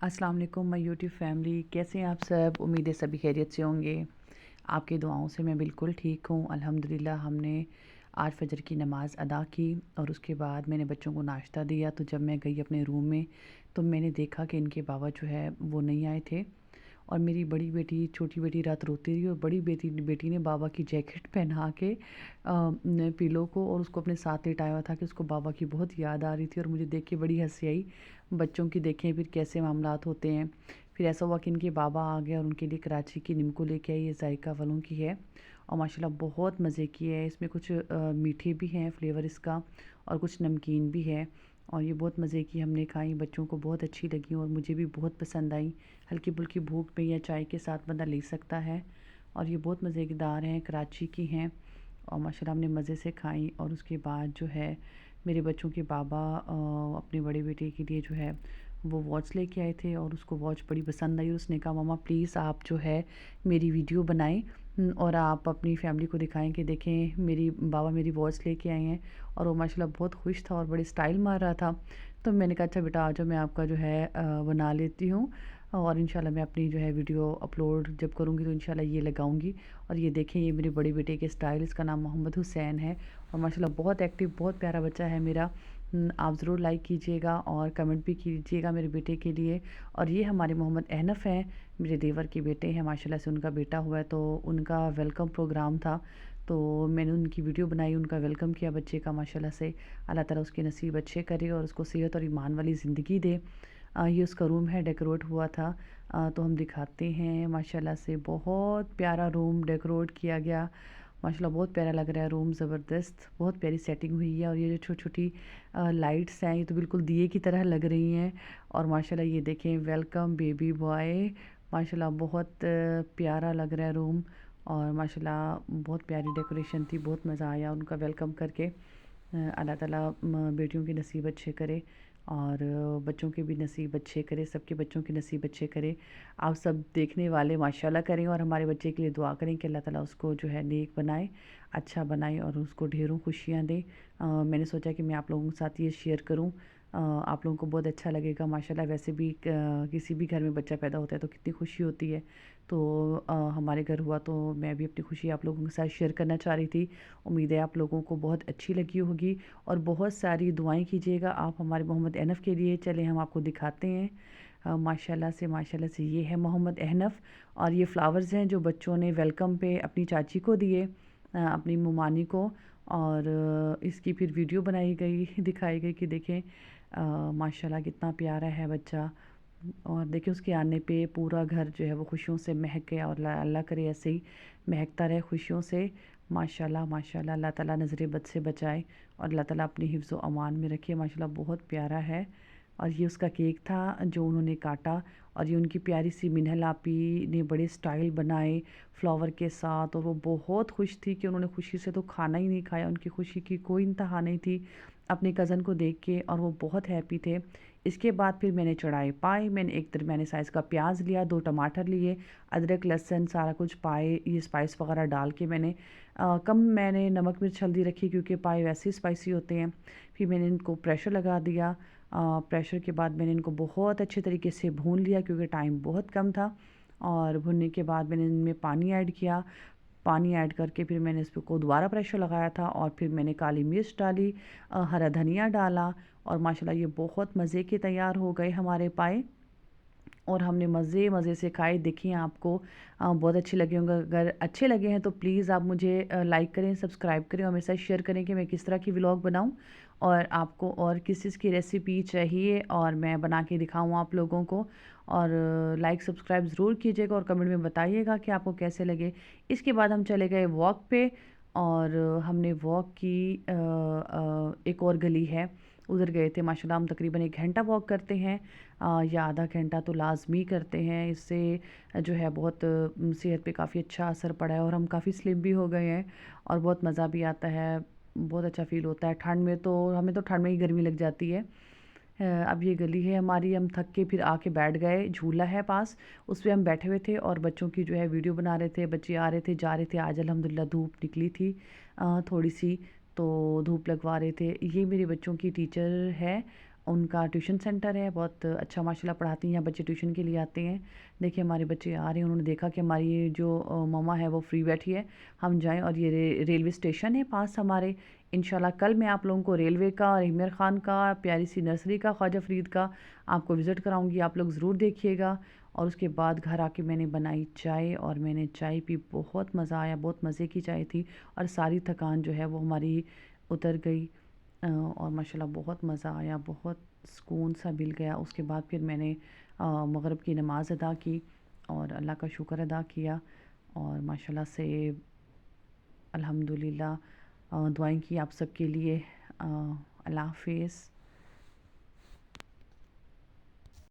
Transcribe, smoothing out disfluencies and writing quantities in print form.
अस्सलाम वालेकुम my YouTube family, कैसे हैं आप सब। उम्मीद है सभी खैरियत से होंगे। आपकी दुआओं से मैं बिल्कुल ठीक हूँ अल्हम्दुलिल्लाह। हमने आज फजर की नमाज़ अदा की और उसके बाद मैंने बच्चों को नाश्ता दिया। तो जब मैं गई अपने रूम में तो मैंने देखा कि इनके बाबा जो है वो नहीं आए थे और मेरी बड़ी बेटी छोटी बेटी रात रोती रही और बड़ी बेटी बेटी ने बाबा की जैकेट पहना के पिलो को और उसको अपने साथ लेटाया हुआ था कि उसको बाबा की बहुत याद आ रही थी और मुझे देख के बड़ी हंसी आई। बच्चों की देखें फिर कैसे मामलात होते हैं। फिर ऐसा हुआ कि इनके बाबा आ गए और उनके लिए कराची की निम्को लेके आई। ये जायका वालों की है और माशाल्लाह बहुत मज़े की है। इसमें कुछ मीठे भी हैं फ्लेवर इसका और कुछ नमकीन भी है और ये बहुत मज़े की हमने खाई। बच्चों को बहुत अच्छी लगी और मुझे भी बहुत पसंद आई। हल्की फुल्की भूख में या चाय के साथ बंदा ले सकता है और ये बहुत मज़ेदार हैं, कराची की हैं और माशाल्लाह हमने मज़े से खाई। और उसके बाद जो है मेरे बच्चों के बाबा अपने बड़े बेटे के लिए जो है वो वॉच लेके आए थे और उसको वॉच बड़ी पसंद आई। उसने कहा मामा प्लीज़ आप जो है मेरी वीडियो बनाएं और आप अपनी फैमिली को दिखाएं कि देखें मेरी बाबा मेरी वॉच लेके आए हैं। और वो माशाल्लाह बहुत खुश था और बड़े स्टाइल मार रहा था। तो मैंने कहा अच्छा बेटा आ जाओ, मैं आपका जो है बना लेती हूँ और इंशाल्लाह मैं अपनी जो है वीडियो अपलोड जब करूँगी तो इंशाल्लाह ये लगाऊंगी। और ये देखें ये मेरे बड़े बेटे के स्टाइल, इसका नाम मोहम्मद हुसैन है और माशाल्लाह बहुत एक्टिव बहुत प्यारा बच्चा है मेरा। आप ज़रूर लाइक कीजिएगा और कमेंट भी कीजिएगा मेरे बेटे के लिए। और ये हमारे मोहम्मद अहनफ़ हैं, मेरे देवर के बेटे हैं। माशाल्लाह से उनका बेटा हुआ है तो उनका वेलकम प्रोग्राम था तो मैंने उनकी वीडियो बनाई, उनका वेलकम किया बच्चे का। माशाल्लाह से अल्लाह ताला उसके नसीब अच्छे करे और उसको सेहत और ईमान वाली ज़िंदगी दे। ये उसका रूम है, डेकोरेट हुआ था। तो हम दिखाते हैं। माशाल्लाह से बहुत प्यारा रूम डेकोरेट किया गया। माशाल्लाह बहुत प्यारा लग रहा है रूम, ज़बरदस्त बहुत प्यारी सेटिंग हुई है। और ये जो छोटी छोटी लाइट्स हैं ये तो बिल्कुल दिए की तरह लग रही हैं। और माशाल्लाह ये देखें वेलकम बेबी बॉय, माशाल्लाह बहुत प्यारा लग रहा है रूम। और माशाल्लाह बहुत प्यारी डेकोरेशन थी, बहुत मज़ा आया उनका वेलकम करके। अल्लाह ताला बेटियों के नसीब अच्छे करे और बच्चों के भी नसीब अच्छे करे, सबके बच्चों के नसीब अच्छे करे। आप सब देखने वाले माशाल्लाह करें और हमारे बच्चे के लिए दुआ करें कि अल्लाह ताला उसको जो है नेक बनाए, अच्छा बनाए और उसको ढेरों खुशियाँ दे। मैंने सोचा कि मैं आप लोगों के साथ ये शेयर करूँ। आप लोगों को बहुत अच्छा लगेगा। माशाल्लाह वैसे भी किसी भी घर में बच्चा पैदा होता है तो कितनी खुशी होती है। तो हमारे घर हुआ तो मैं भी अपनी खुशी आप लोगों के साथ शेयर करना चाह रही थी। उम्मीद है आप लोगों को बहुत अच्छी लगी होगी और बहुत सारी दुआएं कीजिएगा आप हमारे मोहम्मद अहनफ़ के लिए। चलें हम आपको दिखाते हैं। माशाल्लाह से ये है मोहम्मद अहनफ़ और ये फ्लावर्स हैं जो बच्चों ने वेलकम पे अपनी चाची को दिए, अपनी मुमानी को। और इसकी फिर वीडियो बनाई गई दिखाई गई कि देखें माशाल्लाह कितना प्यारा है बच्चा। और देखिए उसके आने पे पूरा घर जो है वो खुशियों से महक गया और अल्लाह करे ऐसे ही महकता रहे खुशियों से। माशाल्लाह माशाल्लाह अल्लाह ताला नज़र बद से बचाए और अल्लाह ताला अपनी हिफ्ज़ व अमान में रखे। माशाल्लाह बहुत प्यारा है। और ये उसका केक था जो उन्होंने काटा और ये उनकी प्यारी सी मिन्हल आपी ने बड़े स्टाइल बनाए फ्लावर के साथ। और वो बहुत खुश थी कि उन्होंने खुशी से तो खाना ही नहीं खाया, उनकी खुशी की कोई इंतहा नहीं थी अपने कज़न को देख के और वो बहुत हैप्पी थे। इसके बाद फिर मैंने चढ़ाए पाए, मैंने एक दरमियाने साइज़ का प्याज लिया, 2 टमाटर लिए, अदरक लहसुन सारा कुछ पाए ये स्पाइस वगैरह डाल के मैंने कम मैंने नमक मिर्च हल्दी रखी क्योंकि पाए वैसे ही स्पाइसी होते हैं। फिर मैंने इनको प्रेशर लगा दिया। प्रेशर के बाद मैंने इनको बहुत अच्छे तरीके से भून लिया क्योंकि टाइम बहुत कम था। और भूनने के बाद मैंने इनमें पानी ऐड किया। पानी ऐड करके फिर मैंने इस पे को दोबारा प्रेशर लगाया था और फिर मैंने काली मिर्च डाली, हरा धनिया डाला और माशाल्लाह ये बहुत मज़े के तैयार हो गए हमारे पाए। और हमने मज़े मज़े से खाए। देखिए आपको बहुत अच्छे लगे होंगे। अगर अच्छे लगे हैं तो प्लीज़ आप मुझे लाइक करें, सब्सक्राइब करें और मेरे साथ शेयर करें कि मैं किस तरह की व्लॉग बनाऊं और आपको और किस चीज़ की रेसिपी चाहिए और मैं बना के दिखाऊं आप लोगों को। और लाइक सब्सक्राइब ज़रूर कीजिएगा और कमेंट में बताइएगा कि आपको कैसे लगे। इसके बाद हम चले गए वॉक पे और हमने वॉक की एक और गली है उधर गए थे। माशाल्लाह हम तकरीबन 1 घंटा वॉक करते हैं या आधा घंटा तो लाज़मी करते हैं। इससे जो है बहुत सेहत पे काफ़ी अच्छा असर पड़ा है और हम काफ़ी स्लिम भी हो गए हैं और बहुत मज़ा भी आता है, बहुत अच्छा फ़ील होता है। ठंड में तो हमें तो ठंड में ही गर्मी लग जाती है। अब ये गली है हमारी, हम थक के फिर आके बैठ गए, झूला है पास उस पे हम बैठे हुए थे और बच्चों की जो है वीडियो बना रहे थे। बच्चे आ रहे थे जा रहे थे। आज अल्हम्दुलिल्लाह धूप निकली थी थोड़ी सी तो धूप लगवा रहे थे। ये मेरे बच्चों की टीचर है उनका ट्यूशन सेंटर है, बहुत अच्छा माशाल्लाह पढ़ाती हैं, यहाँ बच्चे ट्यूशन के लिए आते हैं। देखिए हमारे बच्चे आ रहे हैं, उन्होंने देखा कि हमारी ये जो मम्मा है वो फ्री बैठी है, हम जाएँ। और ये रेलवे स्टेशन है पास हमारे। इंशाल्लाह कल मैं आप लोगों को रेलवे का, हिमर खान का, प्यारी सी नर्सरी का, ख्वाजा फ़रीद का आपको विज़िट कराऊँगी, आप लोग ज़रूर देखिएगा। और उसके बाद घर आके मैंने बनाई चाय और मैंने चाय पी, बहुत मज़ा आया, बहुत मज़े की चाय थी और सारी थकान जो है वो हमारी उतर गई। और माशाल्लाह बहुत मज़ा आया, बहुत सुकून सा मिल गया। उसके बाद फिर मैंने मग़रिब की नमाज़ अदा की और अल्लाह का शुक्र अदा किया और माशाल्लाह से अल्हम्दुलिल्लाह दुआएं की आप सबके लिए। अल्लाह हाफ़िज़।